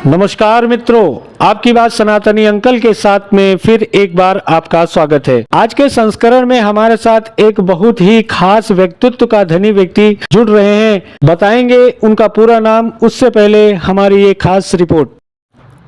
नमस्कार मित्रों, आपकी बात सनातनी अंकल के साथ में फिर एक बार आपका स्वागत है। आज के संस्करण में हमारे साथ एक बहुत ही खास व्यक्तित्व का धनी व्यक्ति जुड़ रहे हैं। बताएंगे उनका पूरा नाम, उससे पहले हमारी ये खास रिपोर्ट।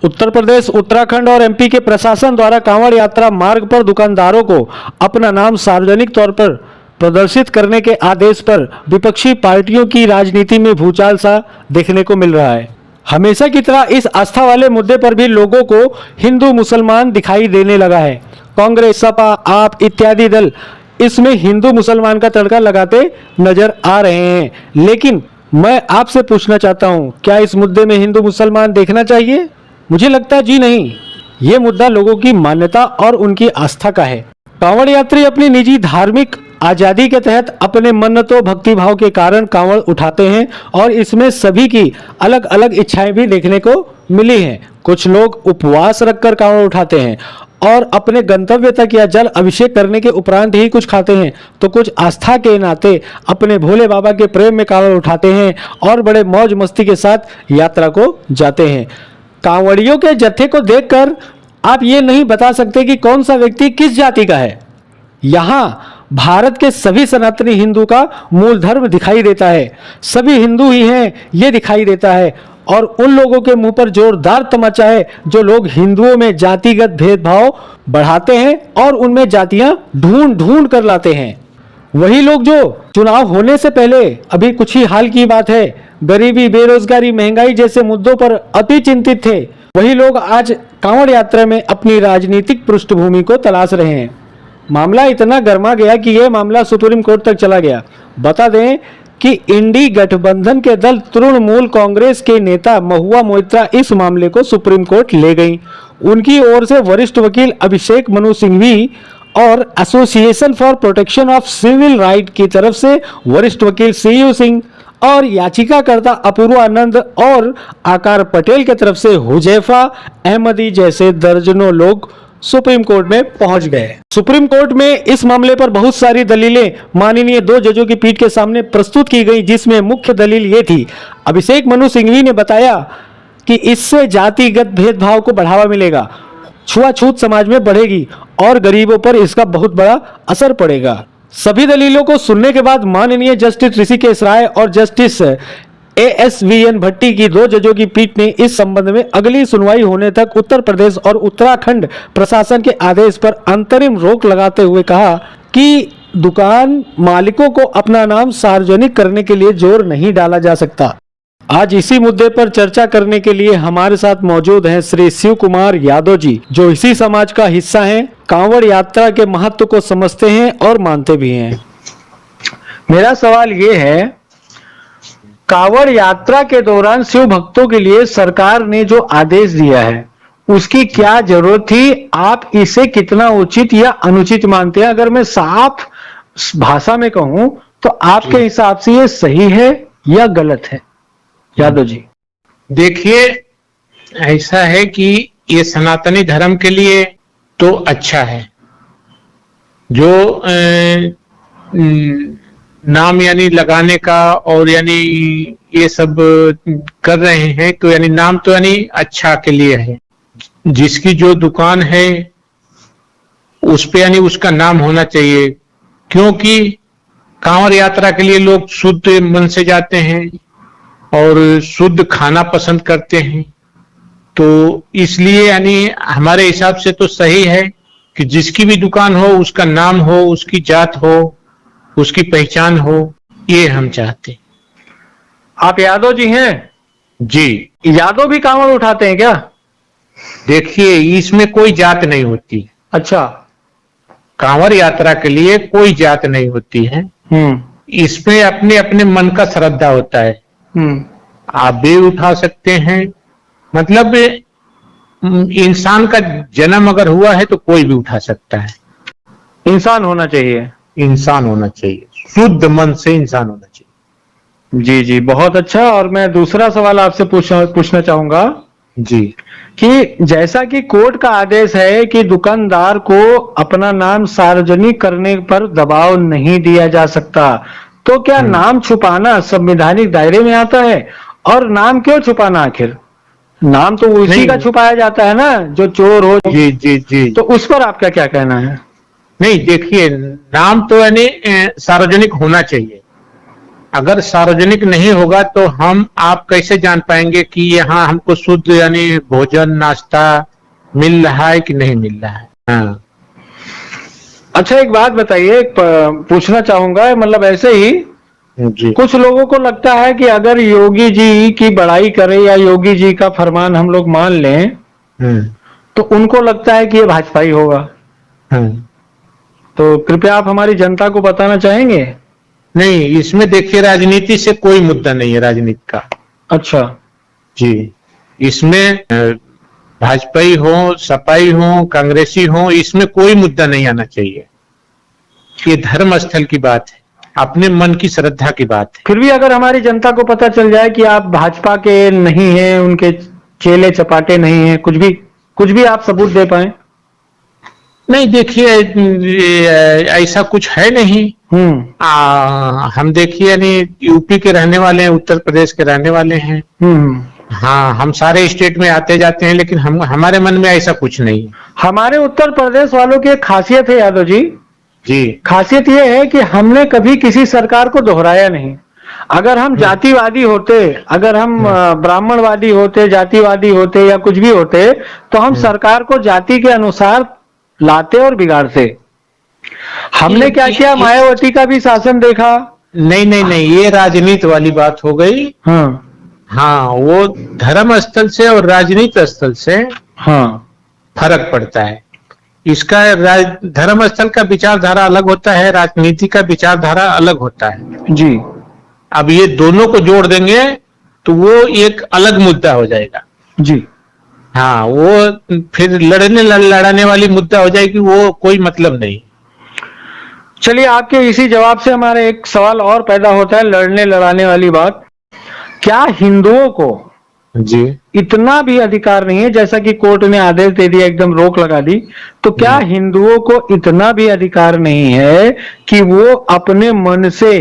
उत्तर प्रदेश, उत्तराखंड और एमपी के प्रशासन द्वारा कांवड़ यात्रा मार्ग पर दुकानदारों को अपना नाम सार्वजनिक तौर पर प्रदर्शित करने के आदेश पर विपक्षी पार्टियों की राजनीति में भूचाल सा देखने को मिल रहा है। हमेशा की तरह इस आस्था वाले मुद्दे पर भी लोगों को हिंदू मुसलमान दिखाई देने लगा है। कांग्रेस, सपा, आप इत्यादि दल इसमें हिंदू मुसलमान का तड़का लगाते नजर आ रहे हैं। लेकिन मैं आपसे पूछना चाहता हूं, क्या इस मुद्दे में हिंदू मुसलमान देखना चाहिए? मुझे लगता है जी नहीं। ये मुद्दा लोगों की मान्यता और उनकी आस्था का है। कांवड़ यात्री अपनी निजी धार्मिक आजादी के तहत अपने मन्नतों भक्तिभाव के कारण कांवड़ उठाते हैं और इसमें सभी की अलग अलग इच्छाएं भी देखने को मिली हैं। कुछ लोग उपवास रखकर कांवड़ उठाते हैं और अपने गंतव्य तक या जल अभिषेक करने के उपरांत ही कुछ खाते हैं, तो कुछ आस्था के नाते अपने भोले बाबा के प्रेम में कांवड़ उठाते हैं और बड़े मौज मस्ती के साथ यात्रा को जाते हैं। कांवड़ियों के जत्थे को देखकर आप ये नहीं बता सकते कि कौन सा व्यक्ति किस जाति का है। यहाँ भारत के सभी सनातनी हिंदू का मूल धर्म दिखाई देता है। सभी हिंदू ही हैं ये दिखाई देता है और उन लोगों के मुंह पर जोरदार तमाचा है जो लोग हिंदुओं में जातिगत भेदभाव बढ़ाते हैं और उनमें जातियां ढूंढ ढूंढ कर लाते हैं। वही लोग जो चुनाव होने से पहले, अभी कुछ ही हाल की बात है, गरीबी, बेरोजगारी, महंगाई जैसे मुद्दों पर अति चिंतित थे, वही लोग आज कांवड़ यात्रा में अपनी राजनीतिक पृष्ठभूमि को तलाश रहे हैं। मामला इतना गर्मा गया कि यह मामला सुप्रीम कोर्ट तक चला गया। बता दें कि इंडी गठबंधन के दल तृणमूल कांग्रेस के नेता महुआ मोइत्रा इस मामले को सुप्रीम कोर्ट ले गई। उनकी ओर से वरिष्ठ वकील अभिषेक मनु सिंघवी और association for protection of civil right की तरफ से वरिष्ठ वकील सीयू सिंह और याचिकाकर्ता अपूर्वा आनंद और आकार पटेल की तरफ से हुजैफा अहमदी जैसे दर्जनों लोग सुप्रीम कोर्ट में पहुंच गए। सुप्रीम कोर्ट में इस मामले पर बहुत सारी दलीलें माननीय 2 जजों की पीठ के सामने प्रस्तुत की गई, जिसमें मुख्य दलील ये थी। अभिषेक मनु सिंघवी ने बताया कि इससे जातिगत भेदभाव को बढ़ावा मिलेगा, छुआछूत समाज में बढ़ेगी और गरीबों पर इसका बहुत बड़ा असर पड़ेगा। सभी दलीलों को सुनने के बाद माननीय जस्टिस ऋषिकेश राय और जस्टिस ASVN भट्टी की 2 जजों की पीठ ने इस संबंध में अगली सुनवाई होने तक उत्तर प्रदेश और उत्तराखंड प्रशासन के आदेश पर अंतरिम रोक लगाते हुए कहा कि दुकान मालिकों को अपना नाम सार्वजनिक करने के लिए जोर नहीं डाला जा सकता। आज इसी मुद्दे पर चर्चा करने के लिए हमारे साथ मौजूद हैं श्री शिव कुमार यादव जी, जो इसी समाज का हिस्सा हैं, कांवड़ यात्रा के महत्व को समझते हैं और मानते भी हैं। मेरा सवाल ये है, कांवड़ यात्रा के दौरान शिव भक्तों के लिए सरकार ने जो आदेश दिया है उसकी क्या जरूरत थी? आप इसे कितना उचित या अनुचित मानते हैं? अगर मैं साफ भाषा में कहूं तो आपके हिसाब से ये सही है या गलत है? यादव जी। देखिए, ऐसा है कि ये सनातनी धर्म के लिए तो अच्छा है। जो नाम यानी लगाने का और यानी ये सब कर रहे हैं, तो यानी नाम तो यानी अच्छा के लिए है। जिसकी जो दुकान है उस पे यानी उसका नाम होना चाहिए, क्योंकि कांवड़ यात्रा के लिए लोग शुद्ध मन से जाते हैं और शुद्ध खाना पसंद करते हैं। तो इसलिए यानी हमारे हिसाब से तो सही है कि जिसकी भी दुकान हो उसका नाम हो, उसकी जात हो, उसकी पहचान हो, ये हम चाहते हैं। आप यादव जी हैं? जी। यादव भी कांवड़ उठाते हैं क्या? देखिए, इसमें कोई जात नहीं होती। अच्छा। कांवड़ यात्रा के लिए कोई जात नहीं होती है। इसमें अपने अपने मन का श्रद्धा होता है। आप भी उठा सकते हैं, मतलब इंसान का जन्म अगर हुआ है तो कोई भी उठा सकता है। इंसान होना चाहिए। इंसान होना चाहिए, शुद्ध मन से इंसान होना चाहिए। जी जी, बहुत अच्छा। और मैं दूसरा सवाल आपसे पूछना चाहूंगा जी, कि जैसा कि कोर्ट का आदेश है कि दुकानदार को अपना नाम सार्वजनिक करने पर दबाव नहीं दिया जा सकता, तो क्या नाम छुपाना संवैधानिक दायरे में आता है? और नाम क्यों छुपाना आखिर? नाम तो उसी नहीं। का छुपाया जाता है ना, जो चोर हो। जी जी जी। तो उस पर आपका क्या कहना है? नहीं देखिए, नाम तो यानी सार्वजनिक होना चाहिए। अगर सार्वजनिक नहीं होगा तो हम आप कैसे जान पाएंगे कि यहाँ हमको शुद्ध यानी भोजन नाश्ता मिल रहा है कि नहीं मिल रहा है। हाँ अच्छा, एक बात बताइए, पूछना चाहूंगा, मतलब ऐसे ही जी। कुछ लोगों को लगता है कि अगर योगी जी की बड़ाई करें या योगी जी का फरमान हम लोग मान लें, हम्म तो उनको लगता है कि ये भाजपा ही होगा। हम्म। तो कृपया आप हमारी जनता को बताना चाहेंगे। नहीं, इसमें देखिए राजनीति से कोई मुद्दा नहीं है राजनीति का। अच्छा। जी। इसमें भाजपाई हो, सपाई हो, कांग्रेसी हो, इसमें कोई मुद्दा नहीं आना चाहिए। ये धर्म स्थल की बात है, अपने मन की श्रद्धा की बात है। फिर भी अगर हमारी जनता को पता चल जाए कि आप भाजपा के नहीं हैं, उनके चेले चपाटे नहीं हैं, कुछ भी आप सबूत दे पाए। नहीं देखिए, ऐसा कुछ है नहीं। हम देखिए यानी यूपी के रहने वाले हैं, उत्तर प्रदेश के रहने वाले हैं। हाँ, हम सारे स्टेट में आते जाते हैं, लेकिन हमारे मन में ऐसा कुछ नहीं है। हमारे उत्तर प्रदेश वालों की एक खासियत है यादव जी। जी। खासियत यह है कि हमने कभी किसी सरकार को दोहराया नहीं। अगर हम जातिवादी होते, अगर हम ब्राह्मणवादी होते, जातिवादी होते या कुछ भी होते, तो हम सरकार को जाति के अनुसार लाते और बिगाड़ते। हमने क्या किया, मायावती का भी शासन देखा। नहीं नहीं नहीं, ये राजनीति वाली बात हो गई। हाँ हाँ, वो धर्म स्थल से और राजनीति स्थल से हाँ फर्क पड़ता है। इसका धर्म स्थल का विचारधारा अलग होता है, राजनीति का विचारधारा अलग होता है जी। अब ये दोनों को जोड़ देंगे तो वो एक अलग मुद्दा हो जाएगा। जी। हाँ, वो फिर लड़ाने वाली मुद्दा हो जाएगी, वो कोई मतलब नहीं। चलिए, आपके इसी जवाब से हमारा एक सवाल और पैदा होता है, लड़ने लड़ाने वाली बात। क्या हिंदुओं को जी इतना भी अधिकार नहीं है, जैसा कि कोर्ट ने आदेश दे दिया, एकदम रोक लगा दी, तो क्या हिंदुओं को इतना भी अधिकार नहीं है कि वो अपने मन से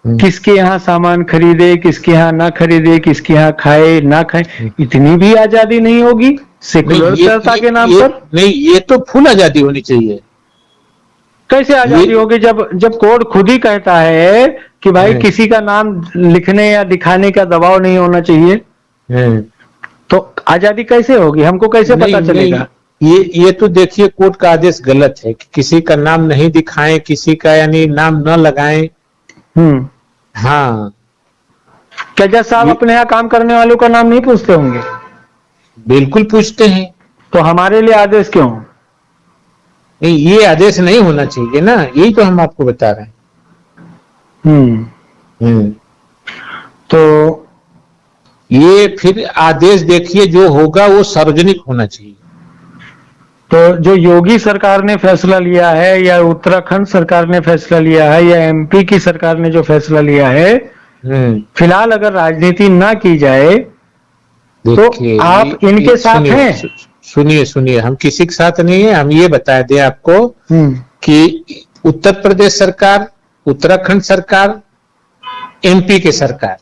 किसके यहाँ सामान खरीदे, किसके यहाँ ना खरीदे, किसके यहाँ खाए ना खाए, इतनी भी आजादी नहीं होगी सेकुलरता के नाम पर? नहीं, ये तो फुल आजादी होनी चाहिए। कैसे आजादी होगी जब कोर्ट खुद ही कहता है कि भाई किसी का नाम लिखने या दिखाने का दबाव नहीं होना चाहिए, तो आजादी कैसे होगी? हमको कैसे पता चलेगा? ये तो देखिए, कोर्ट का आदेश गलत है कि किसी का नाम नहीं दिखाएं, किसी का यानी नाम न लगाएं। हाँ, क्या जज साहब अपने यहाँ काम करने वालों का नाम नहीं पूछते होंगे? बिल्कुल पूछते हैं। तो हमारे लिए आदेश क्यों? नहीं, ये आदेश नहीं होना चाहिए ना, यही तो हम आपको बता रहे हैं। तो ये फिर आदेश देखिए, जो होगा वो सार्वजनिक होना चाहिए। तो जो योगी सरकार ने फैसला लिया है, या उत्तराखंड सरकार ने फैसला लिया है, या एमपी की सरकार ने जो फैसला लिया है, फिलहाल अगर राजनीति ना की जाए तो आप इनके साथ हैं? सुनिए, हम किसी के साथ नहीं है। हम ये बता दें आपको कि उत्तर प्रदेश सरकार, उत्तराखंड सरकार, एमपी के सरकार,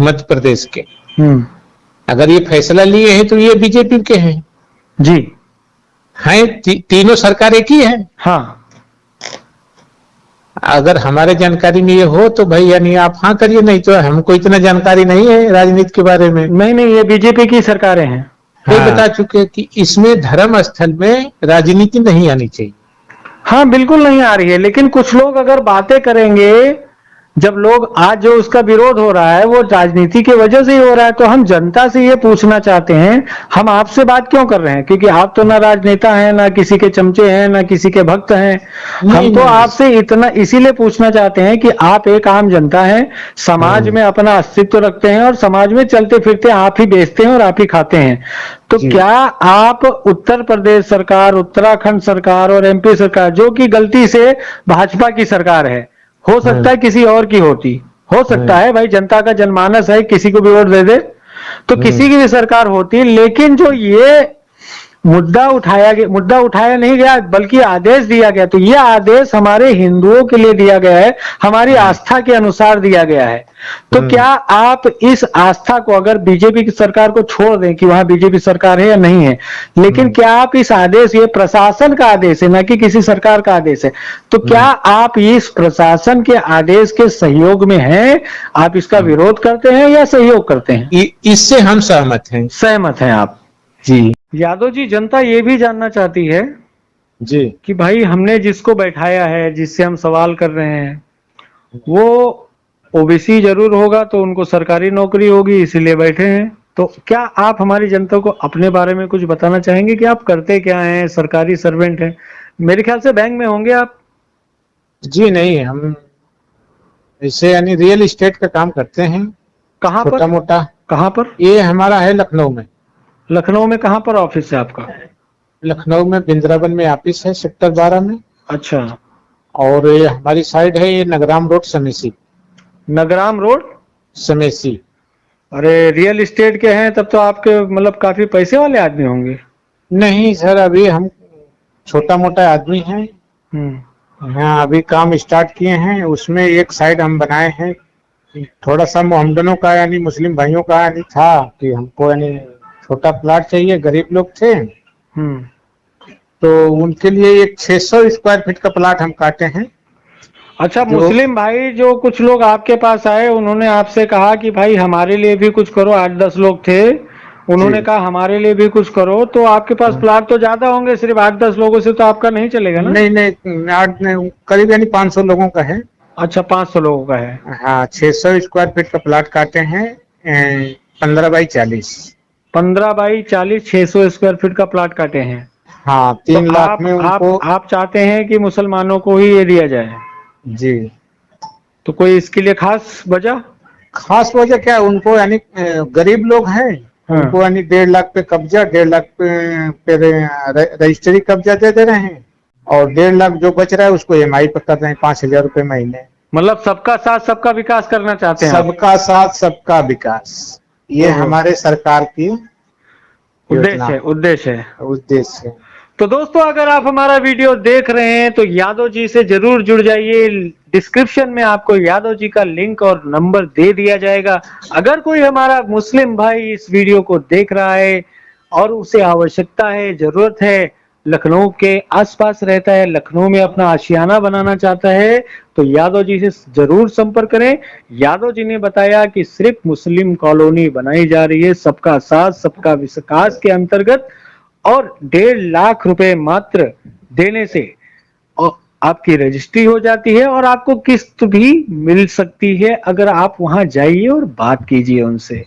मध्य प्रदेश के, अगर ये फैसला लिए हैं तो ये बीजेपी के हैं। जी हैं, तीनों सरकार एक ही है। हाँ। अगर हमारे जानकारी में ये हो तो भाई यानी आप हाँ करिए, नहीं तो हमको इतना जानकारी नहीं है राजनीति के बारे में। नहीं, ये बीजेपी की सरकारें हैं। हाँ। बता चुके कि इसमें धर्म स्थल में राजनीति नहीं आनी चाहिए। हाँ, बिल्कुल नहीं आ रही है, लेकिन कुछ लोग अगर बातें करेंगे, जब लोग आज जो उसका विरोध हो रहा है वो राजनीति की वजह से ही हो रहा है, तो हम जनता से ये पूछना चाहते हैं, हम आपसे बात क्यों कर रहे हैं? क्योंकि आप तो ना राजनेता हैं, ना किसी के चमचे हैं, ना किसी के भक्त हैं। हम तो आपसे इतना इसीलिए पूछना चाहते हैं कि आप एक आम जनता हैं, समाज में अपना अस्तित्व रखते हैं और समाज में चलते फिरते आप ही बेचते हैं और आप ही खाते हैं। तो क्या आप उत्तर प्रदेश सरकार, उत्तराखंड सरकार और एमपी सरकार, जो कि गलती से भाजपा की सरकार है, हो सकता है किसी और की होती, हो सकता है भाई, जनता का जनमानस है, किसी को भी वोट दे दे, तो किसी की भी सरकार होती, लेकिन जो ये मुद्दा उठाया नहीं गया, बल्कि आदेश दिया गया। तो ये आदेश हमारे हिंदुओं के लिए दिया गया है, हमारी आस्था के अनुसार दिया गया है। तो क्या आप इस आस्था को, अगर बीजेपी की सरकार को छोड़ दें कि वहां बीजेपी सरकार है या नहीं है, लेकिन क्या आप इस आदेश, ये प्रशासन का आदेश है ना कि किसी सरकार का आदेश है, तो क्या आप इस प्रशासन के आदेश के सहयोग में हैं? आप इसका विरोध करते हैं या सहयोग करते हैं? इससे हम सहमत हैं। सहमत हैं आप जी यादव जी। जनता ये भी जानना चाहती है जी कि भाई हमने जिसको बैठाया है, जिससे हम सवाल कर रहे हैं, वो ओबीसी जरूर होगा, तो उनको सरकारी नौकरी होगी इसीलिए बैठे हैं। तो क्या आप हमारी जनता को अपने बारे में कुछ बताना चाहेंगे कि आप करते क्या हैं? सरकारी सर्वेंट हैं, मेरे ख्याल से बैंक में होंगे आप। जी नहीं, हम ऐसे यानी रियल एस्टेट का काम करते हैं, कहाँ पर? छोटा मोटा। कहाँ पर? ये हमारा है लखनऊ में। लखनऊ में कहाँ पर ऑफिस है आपका? लखनऊ में बिंद्रावन में ऑफिस है, सेक्टर 12 में। अच्छा। और ये हमारी साइड है, ये नगराम रोड समेसी। नगराम रोड समेसी। अरे रियल एस्टेट के हैं, तब तो आपके मतलब काफी पैसे वाले आदमी होंगे। नहीं सर, अभी हम छोटा मोटा आदमी हैं। हाँ, अभी काम स्टार्ट किए हैं। उसमें एक साइड हम बनाए हैं, थोड़ा सा मोहम्मदनों का यानी मुस्लिम भाइयों का यानी था कि हमको यानी छोटा प्लाट चाहिए, गरीब लोग थे। तो उनके लिए एक 600 स्क्वायर फीट का प्लाट हम काटे हैं। अच्छा, मुस्लिम भाई जो कुछ लोग आपके पास आए, उन्होंने आपसे कहा कि भाई हमारे लिए भी कुछ करो। 8-10 लोग थे, उन्होंने कहा हमारे लिए भी कुछ करो। तो आपके पास प्लाट तो ज्यादा होंगे, सिर्फ 8-10 लोगों से तो आपका नहीं चलेगा ना? नहीं नहीं, 8 नहीं, करीब यानी 500 लोगों का है। अच्छा, 500 लोगों का है। हाँ, 600 स्क्वायर फीट का प्लाट काटे हैं, 15 बाई 40। 15 बाई 40, 600 स्क्वायर फीट का प्लाट काटे हैं। हाँ, 3 तो लाख में उनको। आप चाहते हैं कि मुसलमानों को ही ये दिया जाए? जी। तो कोई इसके लिए खास वजह? खास वजह क्या है, उनको यानी गरीब लोग हैं, उनको यानी 1.5 लाख पे कब्जा, 1.5 लाख पे रजिस्ट्री कब्जा दे रहे हैं, और 1.5 लाख जो बच रहा है उसको EMI पे कर रहे हैं, 5,000 रुपए महीने। मतलब सबका साथ सबका विकास करना चाहते हैं? सबका साथ सबका विकास, ये हमारे सरकार की उद्देश्य है। उद्देश्य है। तो दोस्तों, अगर आप हमारा वीडियो देख रहे हैं तो यादव जी से जरूर जुड़ जाइए। डिस्क्रिप्शन में आपको यादव जी का लिंक और नंबर दे दिया जाएगा। अगर कोई हमारा मुस्लिम भाई इस वीडियो को देख रहा है और उसे आवश्यकता है, जरूरत है, लखनऊ के आसपास रहता है, लखनऊ में अपना आशियाना बनाना चाहता है, तो यादव जी से जरूर संपर्क करें। यादव जी ने बताया कि सिर्फ मुस्लिम कॉलोनी बनाई जा रही है, सबका साथ सबका विकास के अंतर्गत, और 1.5 लाख रुपए मात्र देने से और आपकी रजिस्ट्री हो जाती है और आपको किस्त भी मिल सकती है। अगर आप वहां जाइए और बात कीजिए उनसे।